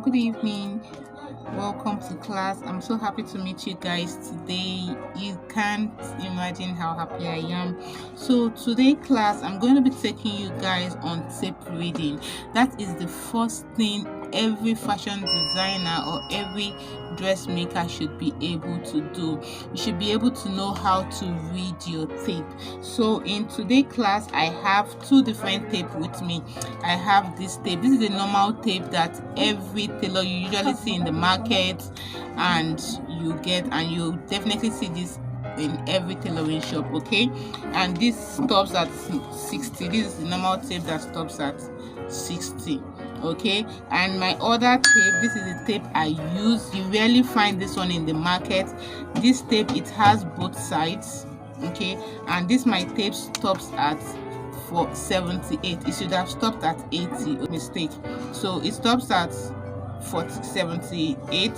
Good evening. Welcome to class. I'm so happy to meet you guys today. You can't imagine how happy I am. So today class, I'm going to be taking you guys on tape reading. That is the first thing every fashion designer or every dressmaker should be able to do. You should be able to know how to read your tape. So in today class, I have two different tape with me. I have this tape. This is a normal tape that every tailor you usually see in the market, and you definitely see this in every tailoring shop. Okay, and this stops at 60. This is the normal tape that stops at 60. Okay, and my other tape, this is the tape I use. You rarely find this one in the market. This tape, it has both sides. Okay, and this my tape stops at 78. It should have stopped at 80. Mistake. So it stops at 78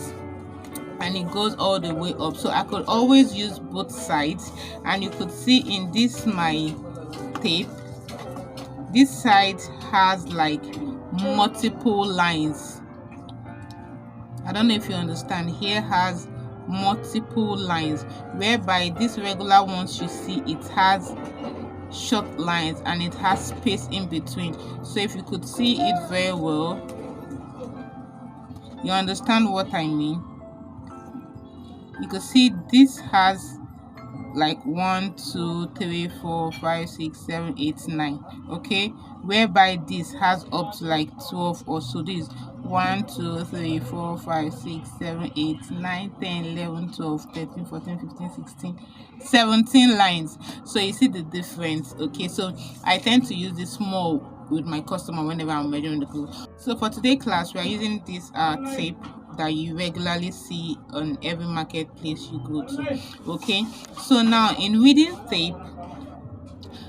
and it goes all the way up. So I could always use both sides, and you could see in this my tape, this side has like multiple lines. I don't know if you understand. Here has multiple lines, whereby this regular ones you see it has short lines and it has space in between. So if you could see it very well, you understand what I mean. You could see this has like 1 2 3 4 5 6 7 8 9. Okay, whereby this has up to like 12 or so. This 1 2 3 4 5 6 7 8 9 10 11 12 13 14 15 16 17 lines. So you see the difference. Okay, so I tend to use this small with my customer whenever I'm measuring the clothes. So for today class, we are using this tape that you regularly see on every marketplace you go to. Okay, so now in reading tape,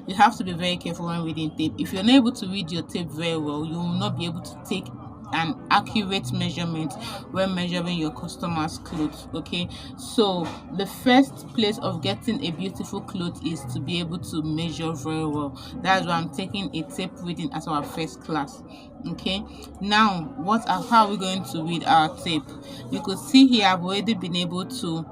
you have to be very careful when reading tape. If you're not able to read your tape very well, you will not be able to take an accurate measurement when measuring your customer's clothes. Okay, so the first place of getting a beautiful cloth is to be able to measure very well. That's why I'm taking a tape reading as our first class. Okay, now how are we going to read our tape? You could see here I've already been able to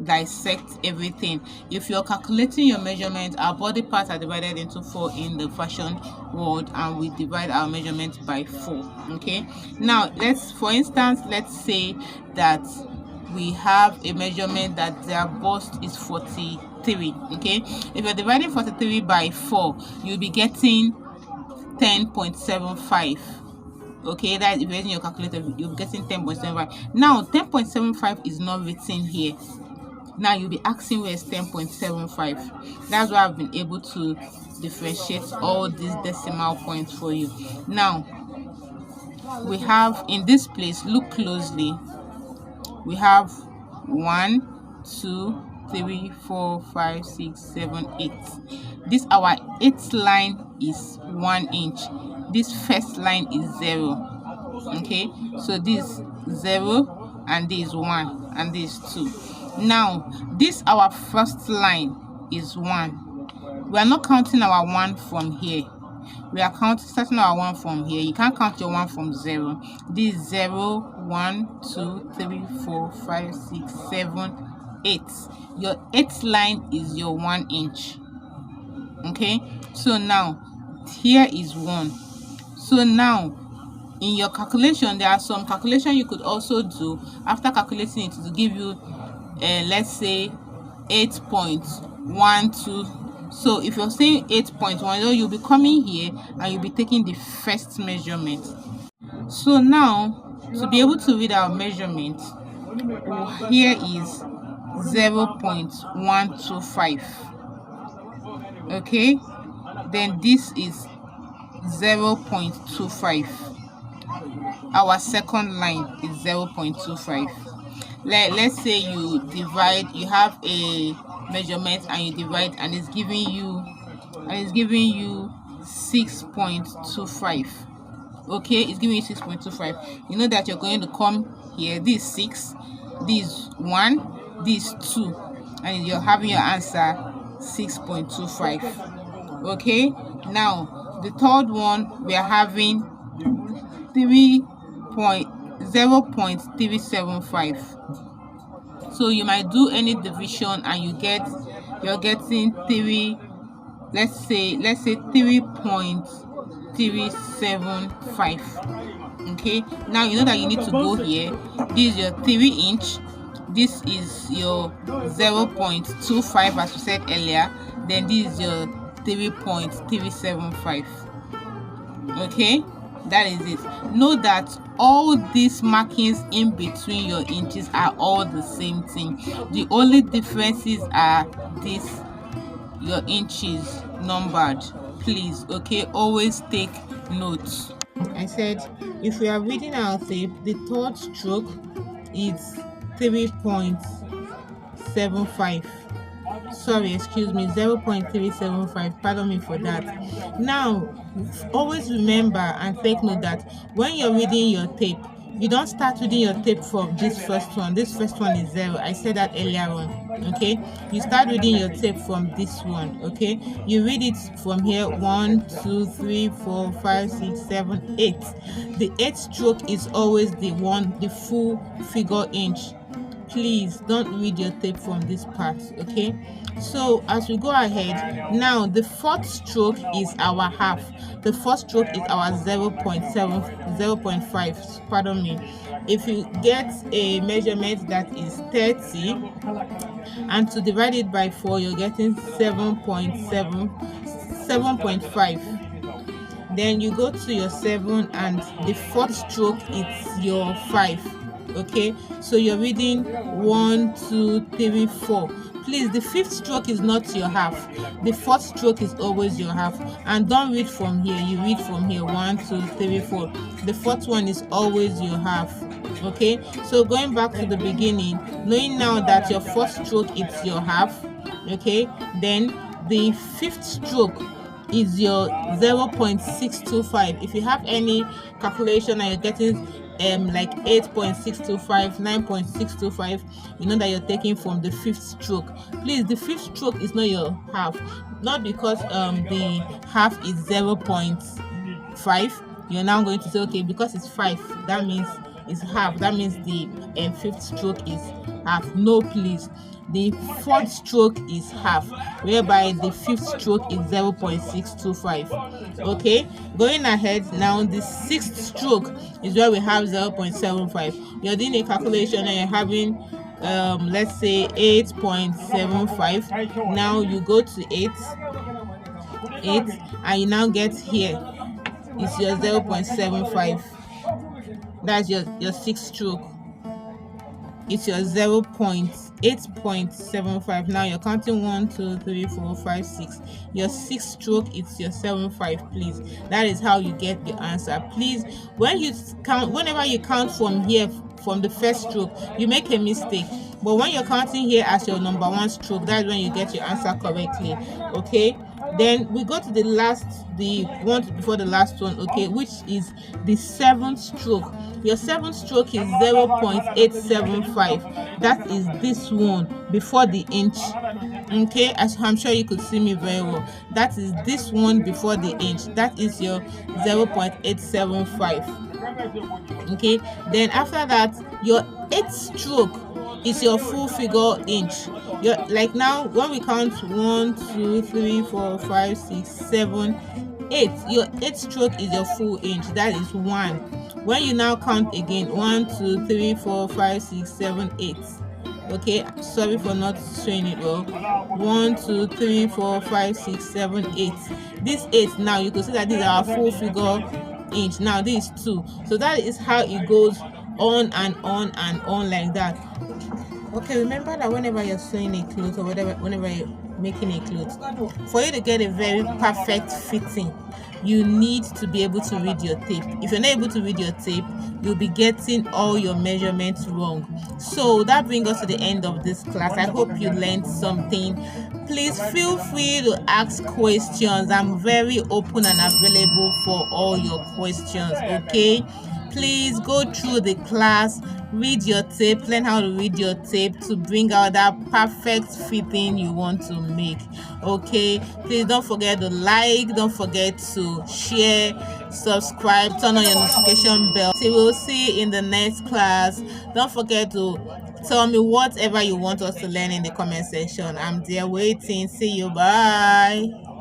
dissect everything. If you're calculating your measurement, our body parts are divided into 4 in the fashion world, and we divide our measurement by 4. Okay, now let's say that we have a measurement that their bust is 43. Okay, if you're dividing 43 by 4, you'll be getting 10.75. okay, that if you're using your calculator, you'll be getting 10.75. now 10.75 is not written here. Now you'll be asking where is 10.75. That's why I've been able to differentiate all these decimal points for you. Now we have in this place, look closely, we have 1 2 3 4 5 6 7 8. This our 8th line is 1 inch. This first line is 0. Okay, so this 0 and this 1 and this 2. Now this our first line is 1. We are not counting our 1 from here. We are starting our 1 from here. You can't count your 1 from 0. This 0 1 2 3 4 5 6 7 8. Your 8th line is your 1 inch. Okay, so now here is 1. So now in your calculation, there are some calculation you could also do after calculating it to give you let's say 8.12. so if you're saying 8.1, you'll be coming here and you'll be taking the first measurement. So now to be able to read our measurement, here is 0.125. okay, then this is 0.25. our second line is 0.25. Let's say you have a measurement and you divide, and it's giving you 6.25. okay, it's giving you 6.25. you know that you're going to come here, this 6, this 1, this 2, and you're having your answer 6.25. okay, now the third one, we are having 3 0.375. So you might do any division and you're getting 3, let's say 3.375. Okay, now you know that you need to go here. This is your 3 inch, this is your 0.25 as we said earlier, then this is your 3.375. okay, that is it. Know that all these markings in between your inches are all the same thing. The only differences are this, your inches numbered. Please, okay, always take notes. I said if we are reading our tape, the third stroke is 3.75. Sorry, excuse me, 0.375. Pardon me for that. Now always remember and take note that when you're reading your tape, you don't start reading your tape from this first one. This first one is 0. I said that earlier on. Okay, you start reading your tape from this one. Okay, you read it from here: 1, 2, 3, 4, 5, 6, 7, 8. The 8th stroke is always the full figure inch. Please don't read your tape from this part. Okay, so as we go ahead now, the 4th stroke is our half. The 4th stroke is our 0.5. Pardon me. If you get a measurement that is 30 and to divide it by 4, you're getting 7.5. Then you go to your 7 and the 4th stroke is your 5. Okay, so you're reading 1, 2, 3, 4. Please, the 5th stroke is not your half. The 4th stroke is always your half. And don't read from here. You read from here: 1, 2, 3, 4. The 4th one is always your half. Okay, so going back to the beginning, knowing now that your 4th stroke is your half. Okay, then the 5th stroke is your 0.625. If you have any calculation and you're getting like 8.625, 9.625, you know that you're taking from the 5th stroke. Please, the 5th stroke is not your half, not because the half is 0.5. You're now going to say, okay, because it's 5, that means it's half, that means the 5th stroke is half. No, please, the 4th stroke is half, whereby the 5th stroke is 0.625. okay, going ahead now, the 6th stroke is where we have 0.75. You're doing a calculation and you're having let's say 8.75. now you go to 8 and you now get here, it's your 0.75. that's your 6th stroke. It's your 0.8.75. now you're counting 1, 2, 3, 4, 5, 6. Your 6th stroke is your 7.5. please, that is how you get the answer. Please, when you count, whenever you count from here, from the 1st stroke, you make a mistake, but when you're counting here as your number 1 stroke, that's when you get your answer correctly. Okay, then we go to the one before the last one, okay, which is the 7th stroke. Your 7th stroke is 0.875. that is this one before the inch. Okay, as I'm sure you could see me very well, that is this one before the inch. That is your 0.875. okay, then after that, your 8th stroke is your full figure inch. Like now, when we count 1, 2, 3, 4, 5, 6, 7, 8, your 8th stroke is your full inch. That is 1. When you now count again, 1, 2, 3, 4, 5, 6, 7, 8. Okay, sorry for not showing it well. 1, 2, 3, 4, 5, 6, 7, 8. This 8 now, you can see that these are our full figure inch. Now this is 2. So that is how it goes on and on and on like that. Okay, remember that whenever you're sewing a cloth or whenever you're making a cloth, for you to get a very perfect fitting, you need to be able to read your tape. If you're not able to read your tape, you'll be getting all your measurements wrong. So that brings us to the end of this class. I hope you learned something. Please feel free to ask questions. I'm very open and available for all your questions. Okay, please go through the class, read your tape, learn how to read your tape to bring out that perfect fitting you want to make. Okay, please don't forget to like, don't forget to share, subscribe, turn on your notification bell. See, we'll see you in the next class. Don't forget to tell me whatever you want us to learn in the comment section. I'm there waiting. See you. Bye.